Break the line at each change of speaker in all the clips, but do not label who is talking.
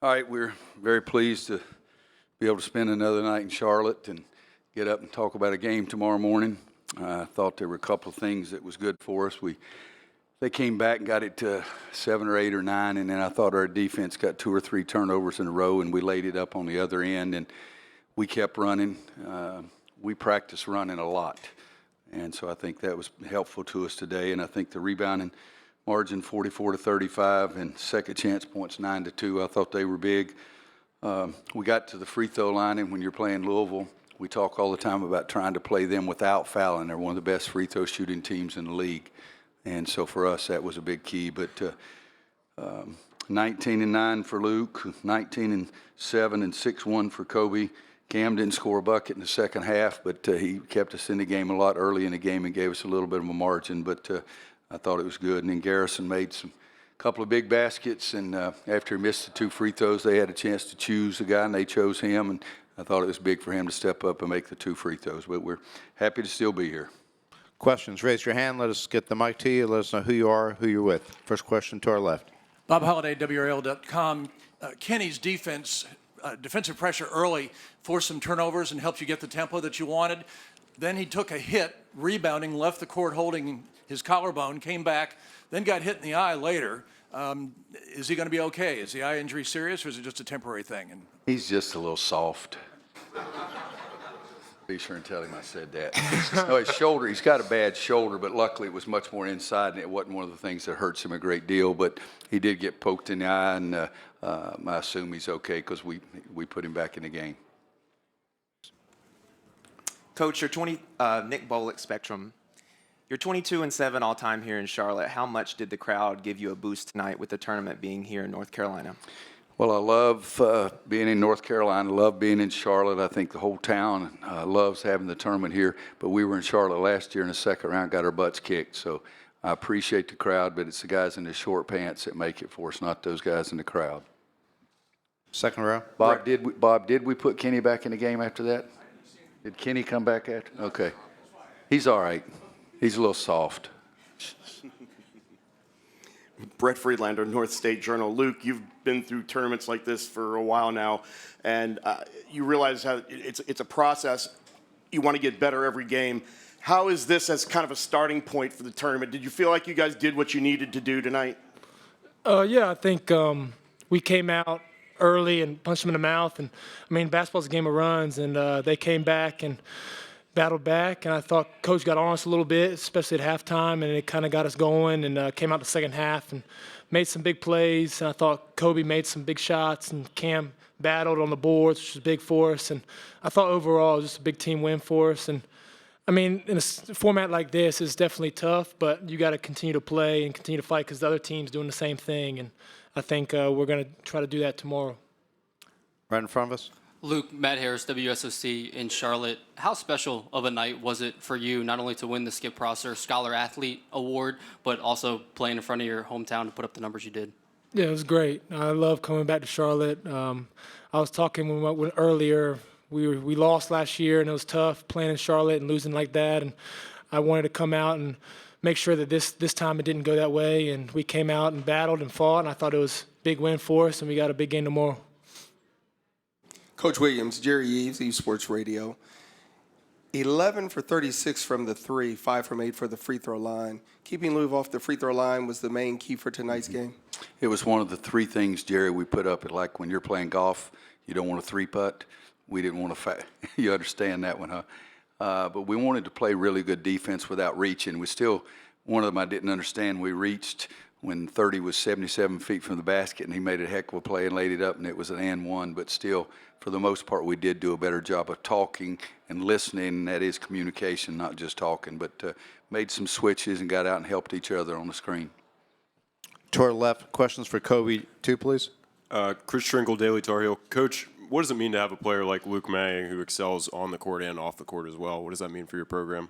All right, we're very pleased to be able to spend another night in Charlotte and get up and talk about a game tomorrow morning. I thought there were a couple of things that was good for us. They came back and got it to 7 or 8 or 9, and then I thought our defense got 2 or 3 turnovers in a row, and we laid it up on the other end, and we kept running. We practiced running a lot, and so I think that was helpful to us today. And I think the rebounding margin 44-35 and second chance points 9-2. I thought they were big. We got to the free throw line, and when you're playing Louisville, we talk all the time about trying to play them without fouling. They're one of the best free throw shooting teams in the league. And so for us, that was a big key. But 19-9 for Luke, 19-7 and 6-1 for Coby. Cam didn't score a bucket in the second half, but he kept us in the game a lot early in the game and gave us a little bit of a margin. But I thought it was good. And then Garrison made a couple of big baskets. And after he missed the 2 free throws, they had a chance to choose a guy, and they chose him. And I thought it was big for him to step up and make the 2 free throws. But we're happy to still be here.
Questions, raise your hand. Let us get the mic to you. Let us know who you are, who you're with. First question to our left.
Bob Holliday, WRL.com. Kenny's defensive pressure early forced some turnovers and helped you get the tempo that you wanted. Then he took a hit, rebounding, left the court holding his collarbone, came back, then got hit in the eye later. Is he going to be okay? Is the eye injury serious, or is it just a temporary thing?
He's just a little soft. Be sure and tell him I said that. No, his shoulder, he's got a bad shoulder, but luckily it was much more inside, and it wasn't one of the things that hurts him a great deal. But he did get poked in the eye, and I assume he's okay because we put him back in the game.
Coach, your Nick Bolick Spectrum. You're 22-7 all-time here in Charlotte. How much did the crowd give you a boost tonight with the tournament being here in North Carolina?
Well, I love being in North Carolina. I love being in Charlotte. I think the whole town loves having the tournament here. But we were in Charlotte last year in the second round, got our butts kicked. So I appreciate the crowd, but it's the guys in the short pants that make it for us, not those guys in the crowd.
Second row.
Bob, did we put Kenny back in the game after that? Did Kenny come back after? Okay. He's all right. He's a little soft.
Brett Friedlander, North State Journal. Luke, you've been through tournaments like this for a while now, and you realize how it's a process. You want to get better every game. How is this as kind of a starting point for the tournament? Did you feel like you guys did what you needed to do tonight?
Yeah, I think we came out early and punched them in the mouth. And I mean, basketball's a game of runs, and they came back and battled back, and I thought Coach got on us a little bit, especially at halftime, and it kind of got us going, and came out the second half and made some big plays. And I thought Coby made some big shots, and Cam battled on the boards, which was big for us. And I thought overall it was just a big team win for us. And I mean, in a format like this, it's definitely tough, but you got to continue to play and continue to fight because the other team's doing the same thing. And I think we're going to try to do that tomorrow.
Right in front of us.
Luke, Matt Harris, WSOC in Charlotte. How special of a night was it for you not only to win the Skip Prosser Scholar Athlete Award, but also playing in front of your hometown to put up the numbers you did?
Yeah, it was great. I love coming back to Charlotte. I was talking when we went earlier. We lost last year, and it was tough playing in Charlotte and losing like that. And I wanted to come out and make sure that this time it didn't go that way. And we came out and battled and fought, and I thought it was a big win for us, and we got a big game tomorrow.
Coach Williams, Jerry Eves, Eves Sports Radio. 11 for 36 from the 3, 5 from 8 for the free throw line. Keeping Louisville off the free throw line was the main key for tonight's game.
It was one of the 3 things, Jerry, we put up. Like when you're playing golf, you don't want a 3-putt. We didn't want to you understand that one, huh? But we wanted to play really good defense without reaching. One of them I didn't understand. We reached when 30 was 77 feet from the basket, and he made a heck of a play and laid it up, and it was an and one. But still, for the most part, we did do a better job of talking and listening, and that is communication, not just talking. But made some switches and got out and helped each other on the screen.
To our left, questions for Coby, 2, please.
Chris Trinkle, Daily Tar Heel. Coach, what does it mean to have a player like Luke Maye who excels on the court and off the court as well? What does that mean for your program?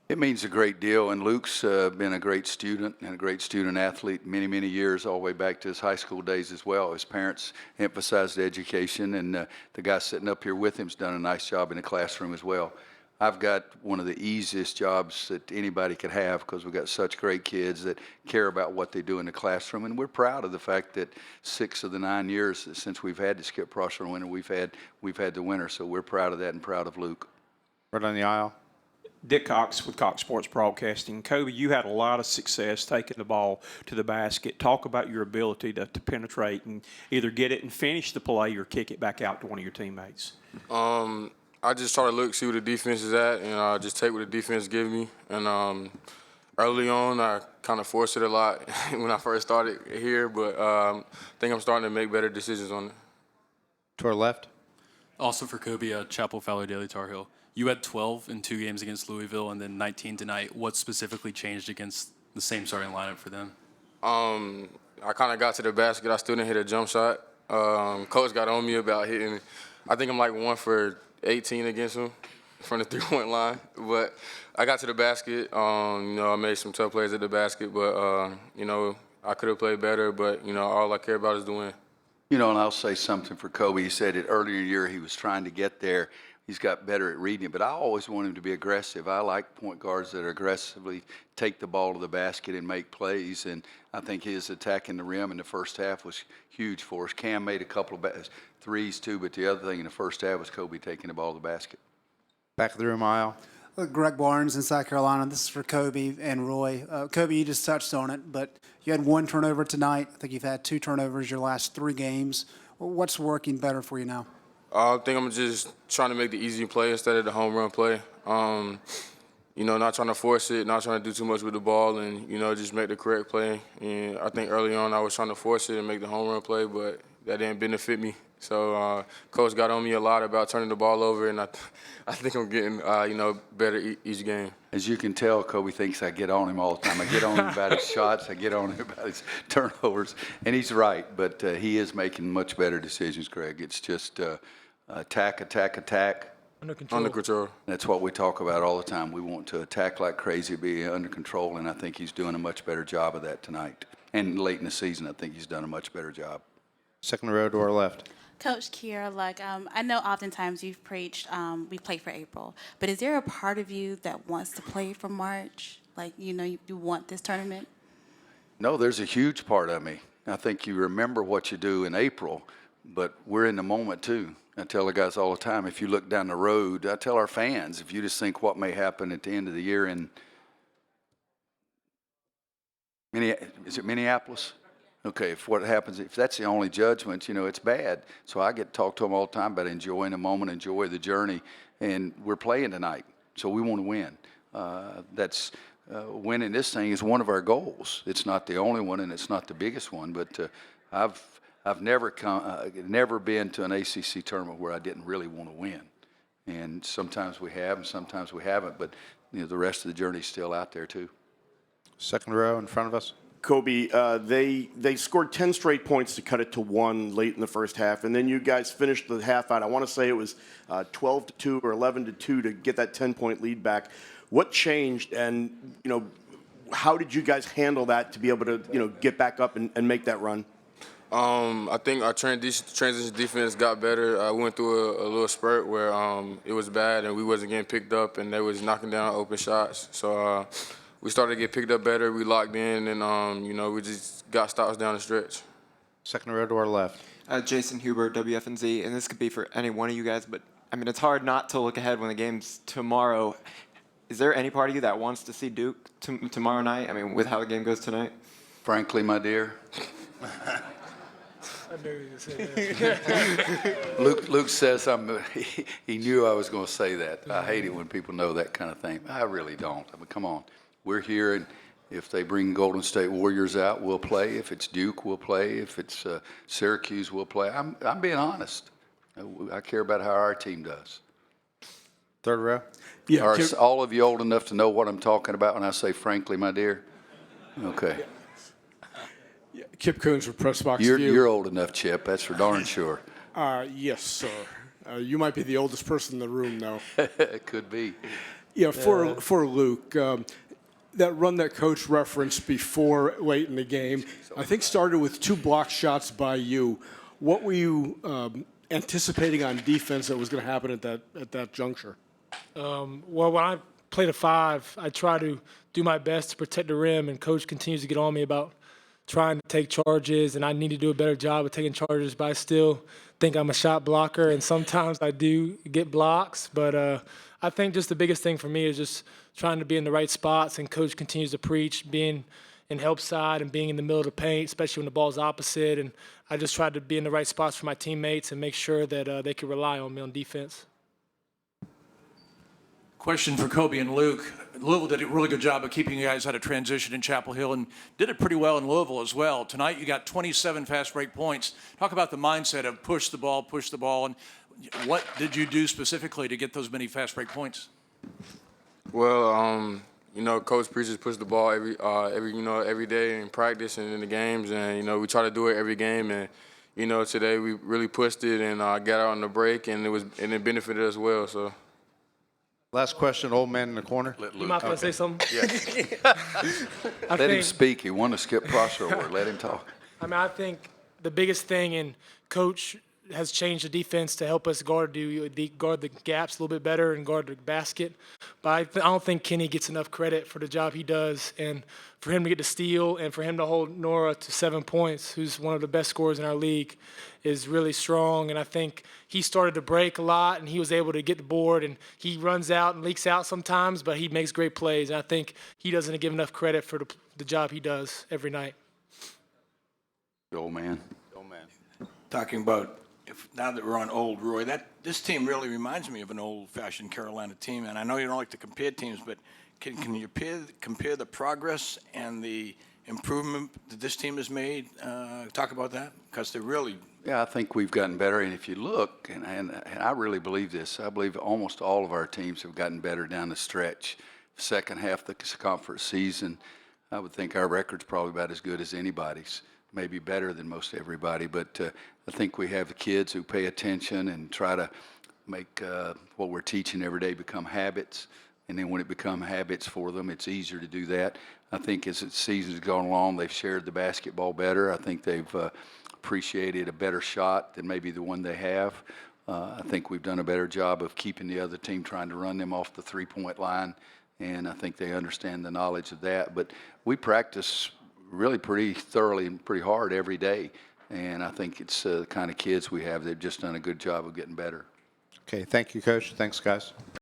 It means a great deal, and Luke's been a great student and a great student athlete many, many years, all the way back to his high school days as well. His parents emphasized education, and the guy sitting up here with him's done a nice job in the classroom as well. I've got one of the easiest jobs that anybody could have because we've got such great kids that care about what they do in the classroom. And we're proud of the fact that 6 of the 9 years since we've had the Skip Prosser winner, we've had the winner. So we're proud of that and proud of Luke.
Right on the aisle.
Dick Cox with Cox Sports Broadcasting. Coby, you had a lot of success taking the ball to the basket. Talk about your ability to penetrate and either get it and finish the play or kick it back out to one of your teammates.
I just try to look, see where the defense is at, and just take what the defense gives me. And early on, I kind of forced it a lot when I first started here, but I think I'm starting to make better decisions on it.
To our left.
Also for Coby, Chapel Fowler Daily Tar Heel. You had 12 in 2 games against Louisville and then 19 tonight. What specifically changed against the same starting lineup for them?
I kind of got to the basket. I still didn't hit a jump shot. Coach got on me about hitting. I think I'm like 1 for 18 against him from the 3-point line. But I got to the basket. I made some tough plays at the basket, but I could have played better. But all I care about is the win.
And I'll say something for Coby. He said it earlier in the year he was trying to get there. He's got better at reading it, but I always want him to be aggressive. I like point guards that aggressively take the ball to the basket and make plays, and I think his attacking the rim in the first half was huge for us. Cam made a couple of threes too, but the other thing in the first half was Coby taking the ball to the basket.
Back of the room aisle.
Greg Barnes in South Carolina. This is for Coby and Roy. Coby, you just touched on it, but you had 1 turnover tonight. I think you've had 2 turnovers your last 3 games. What's working better for you now?
I think I'm just trying to make the easy play instead of the home run play. Not trying to force it, not trying to do too much with the ball, and, just make the correct play. And I think early on I was trying to force it and make the home run play, but that didn't benefit me. So Coach got on me a lot about turning the ball over, and I think I'm getting, better each game.
As you can tell, Coby thinks I get on him all the time. I get on him about his shots. I get on him about his turnovers. And he's right, but he is making much better decisions, Greg. It's just attack.
Under control.
Under control.
That's what we talk about all the time. We want to attack like crazy, be under control, and I think he's doing a much better job of that tonight. And late in the season, I think he's done a much better job.
Second row to our left.
Coach Kier, I know oftentimes you've preached we play for April, but is there a part of you that wants to play for March? You want this tournament?
No, there's a huge part of me. I think you remember what you do in April, but we're in the moment too. I tell the guys all the time, if you look down the road, I tell our fans, if you just think what may happen at the end of the year in Minneapolis? Okay, if that's the only judgment, it's bad. So I get to talk to them all the time about enjoying the moment, enjoy the journey, and we're playing tonight, so we want to win. Winning this thing is one of our goals. It's not the only one, and it's not the biggest one, but I've never been to an ACC tournament where I didn't really want to win, and sometimes we have, and sometimes we haven't. But the rest of the journey's still out there too.
Second row in front of us.
Coby, they scored 10 straight points to cut it to 1 late in the first half, and then you guys finished the half out. I want to say it was 12-2 or 11-2 to get that 10-point lead back. What changed, and how did you guys handle that to be able to get back up and make that run?
I think our transition defense got better. We went through a little spurt where it was bad and we wasn't getting picked up, and they was knocking down open shots. So. We started to get picked up better. We locked in, and, we just got stops down the stretch.
Second row to our left.
Jason Huber, WFNZ, and this could be for any one of you guys, but, it's hard not to look ahead when the game's tomorrow. Is there any part of you that wants to see Duke tomorrow night, with how the game goes tonight?
Frankly, my dear.
I knew you would say that.
Luke says he knew I was going to say that. I hate it when people know that kind of thing. I really don't. Come on. We're here, and if they bring Golden State Warriors out, we'll play. If it's Duke, we'll play. If it's Syracuse, we'll play. I'm being honest. I care about how our team does.
Third row.
Yeah, are all of you old enough to know what I'm talking about when I say frankly, my dear? Okay.
Yeah, Kip Coons for Press Box
View.
View.
You're old enough, Chip. That's for darn sure.
Yes, sir. You might be the oldest person in the room, though.
It could be.
Yeah, for Luke, that run that coach referenced before late in the game, I think started with 2 block shots by you. What were you anticipating on defense that was going to happen at that juncture?
Well, when I play the 5, I try to do my best to protect the rim, and Coach continues to get on me about trying to take charges, and I need to do a better job of taking charges, but I still think I'm a shot blocker, and sometimes I do get blocks. But I think just the biggest thing for me is just trying to be in the right spots, and Coach continues to preach being in help side and being in the middle of the paint, especially when the ball's opposite. And I just try to be in the right spots for my teammates and make sure that they can rely on me on defense.
Question for Coby and Luke. Louisville did a really good job of keeping you guys out of transition in Chapel Hill and did it pretty well in Louisville as well. Tonight you got 27 fast break points. Talk about the mindset of push the ball, and what did you do specifically to get those many fast break points?
Well, you know, Coach preaches push the ball every day in practice and in the games, and you know we try to do it every game. And you know today we really pushed it and got out on the break, and it benefited us well. So.
Last question, old man in the corner.
You might want to say something?
Let him speak. He won a Skip Prosser Award. Let him talk.
I think the biggest thing, and Coach has changed the defense to help us guard the gaps a little bit better and guard the basket. But I don't think Kenny gets enough credit for the job he does, and for him to get the steal and for him to hold Nora to 7 points, who's one of the best scorers in our league, is really strong. And I think he started to break a lot, and he was able to get the board, and he runs out and leaks out sometimes, but he makes great plays. And I think he doesn't give enough credit for the job he does every night.
The old man.
Talking about now that we're on old Roy, this team really reminds me of an old-fashioned Carolina team. And I know you don't like to compare teams, but can you compare the progress and the improvement that this team has made? Talk about that, because they're really.
Yeah, I think we've gotten better. And if you look, and I really believe this, I believe almost all of our teams have gotten better down the stretch. Second half of the conference season, I would think our record's probably about as good as anybody's. Maybe better than most everybody, but I think we have the kids who pay attention and try to make what we're teaching every day become habits. And then when it becomes habits for them, it's easier to do that. I think as the season's gone along, they've shared the basketball better. I think they've appreciated a better shot than maybe the one they have. I think we've done a better job of keeping the other team trying to run them off the three-point line, and I think they understand the knowledge of that. But we practice really pretty thoroughly and pretty hard every day. And I think it's the kind of kids we have. They've just done a good job of getting better.
Okay, thank you, Coach. Thanks, guys.